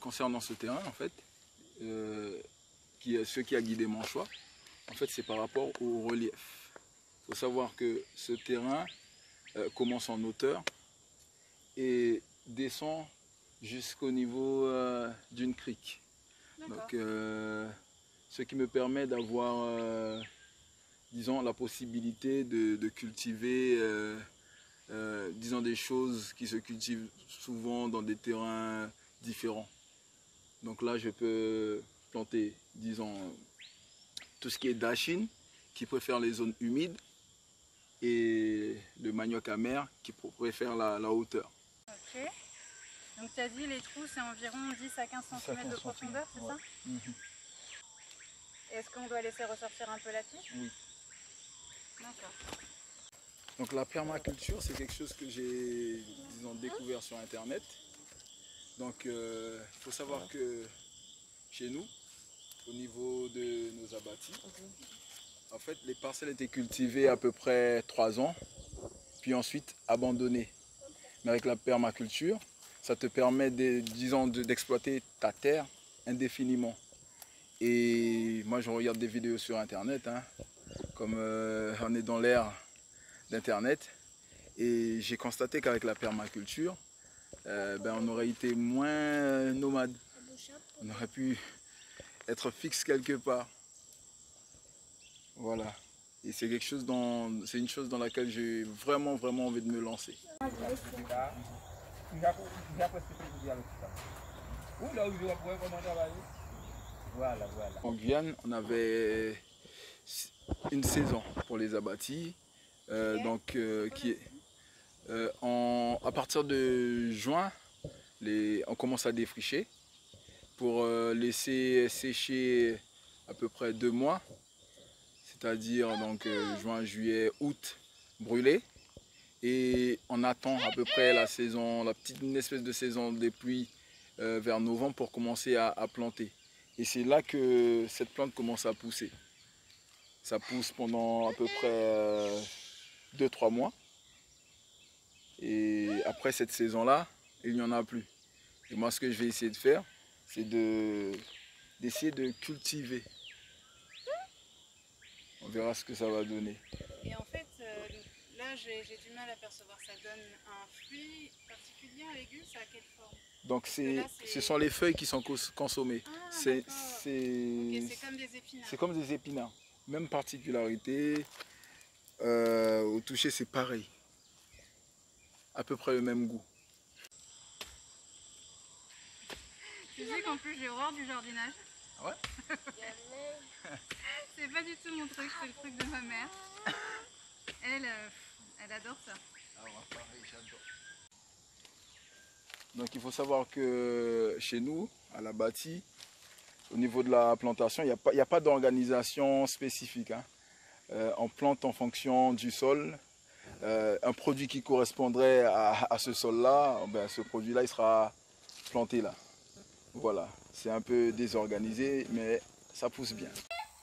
Concernant ce terrain, en fait, ce qui a guidé mon choix, en fait, c'est par rapport au relief. Il faut savoir que ce terrain commence en hauteur et descend jusqu'au niveau d'une crique. Donc, ce qui me permet d'avoir, disons, la possibilité de cultiver, disons, des choses qui se cultivent souvent dans des terrains différents. Donc là, je peux planter, disons, tout ce qui est dachine, qui préfère les zones humides, et le manioc amer, qui préfère la hauteur. Ok. Donc tu as dit les trous, c'est environ 10 à 15 cm de profondeur, c'est ça? Est-ce qu'on doit laisser ressortir un peu la tige? Oui. D'accord. Donc la permaculture, c'est quelque chose que j'ai, disons, découvert sur Internet. Donc il faut savoir que chez nous, au niveau de nos abattis, en fait, les parcelles étaient cultivées à peu près 3 ans, puis ensuite abandonnées. Mais avec la permaculture, ça te permet, disons, d'exploiter ta terre indéfiniment. Et moi, je regarde des vidéos sur Internet, hein, comme on est dans l'ère d'Internet, et j'ai constaté qu'avec la permaculture, on aurait été moins nomade. On aurait pu être fixe quelque part. Voilà. Et c'est quelque chose c'est une chose dans laquelle j'ai vraiment envie de me lancer. En Guyane, on avait une saison pour les abattis, à partir de juin, on commence à défricher pour laisser sécher à peu près 2 mois, c'est-à-dire donc juin, juillet, août, brûler. Et on attend à peu près une espèce de saison des pluies vers novembre pour commencer à planter. Et c'est là que cette plante commence à pousser. Ça pousse pendant à peu près 2-3 mois. Et après cette saison-là, il n'y en a plus. Et moi, ce que je vais essayer de faire, c'est d'essayer de cultiver. On verra ce que ça va donner. Et en fait, là, j'ai du mal à percevoir. Ça donne un fruit particulier, un légume, ça a quelle forme? Donc ce sont les feuilles qui sont consommées. Ah, c'est comme des épinards. C'est comme des épinards. Même particularité. Au toucher, c'est pareil. À peu près le même goût. Tu sais qu'en plus j'ai horreur du jardinage. Ah ouais? C'est pas du tout mon truc, c'est le truc de ma mère. Elle adore ça. Ah ouais, pareil, j'adore. Donc il faut savoir que chez nous, à la bâtie, au niveau de la plantation, il n'y a pas d'organisation spécifique, hein. On plante en fonction du sol. Un produit qui correspondrait à ce sol-là, ce produit-là, il sera planté là. Voilà, c'est un peu désorganisé, mais ça pousse bien.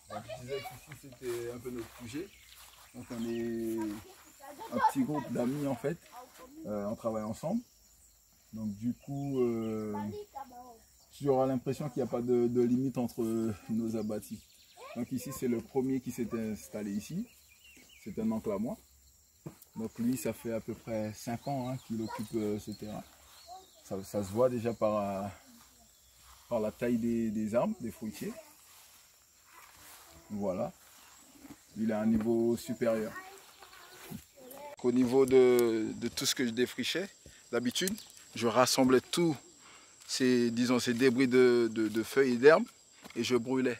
Donc, je disais qu'ici, c'était un peu notre sujet. Donc, on est un petit groupe d'amis, en fait. On travaille ensemble. Donc, du coup, j'aurai l'impression qu'il n'y a pas de limite entre nos abattis. Donc, ici, c'est le premier qui s'est installé ici. C'est un oncle à moi. Donc, lui, ça fait à peu près 5 ans, hein, qu'il occupe ce terrain. Ça se voit déjà par la taille des arbres, des fruitiers. Voilà. Il est à un niveau supérieur. Au niveau de tout ce que je défrichais, d'habitude, je rassemblais tous ces débris de feuilles et d'herbes et je brûlais.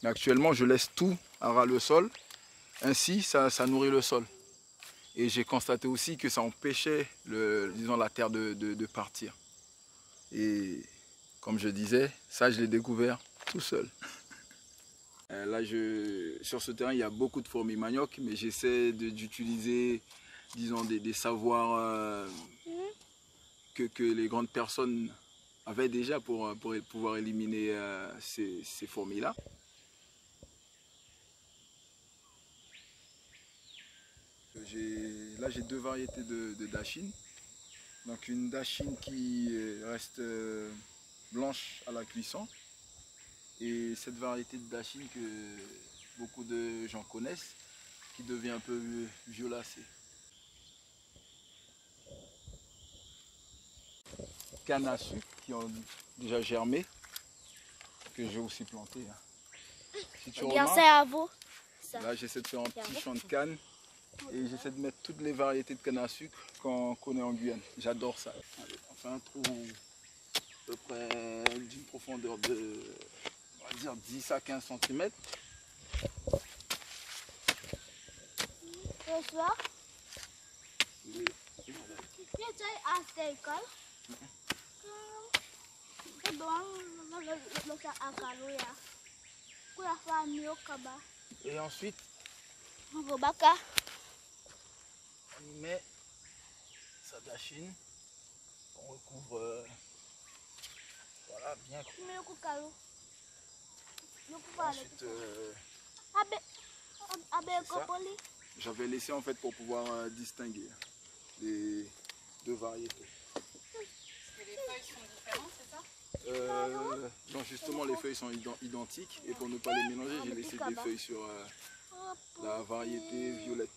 Mais actuellement, je laisse tout à ras le sol. Ainsi, ça nourrit le sol. Et j'ai constaté aussi que ça empêchait la terre de partir. Et comme je disais, ça je l'ai découvert tout seul. Là, sur ce terrain, il y a beaucoup de fourmis manioc, mais j'essaie d'utiliser, disons, des savoirs que les grandes personnes avaient déjà pour pouvoir éliminer ces fourmis-là. Là, j'ai 2 variétés de dachine. Donc une dachine qui reste blanche à la cuisson. Et cette variété de dachine que beaucoup de gens connaissent, qui devient un peu violacée. Cannes à sucre qui ont déjà germé, que j'ai aussi planté. Si tu Bien, remarques, c'est à vous. Ça. là j'essaie de faire un petit champ de canne et j'essaie de mettre toutes les variétés de canne à sucre qu'on connaît en Guyane. J'adore ça. Allez, on fait un trou à peu près d'une profondeur de, on va dire, 10 à 15 cm. Le soir, tu à l'école. C'est bon, Et ensuite, on va baka. on y met sa dachine qu'on recouvre voilà, bien. Ensuite, j'avais laissé en fait pour pouvoir distinguer les deux variétés. Parce que les feuilles sont différentes, c'est ça? Non, justement, les feuilles sont identiques et pour ne pas les mélanger, j'ai laissé des feuilles sur la variété violette.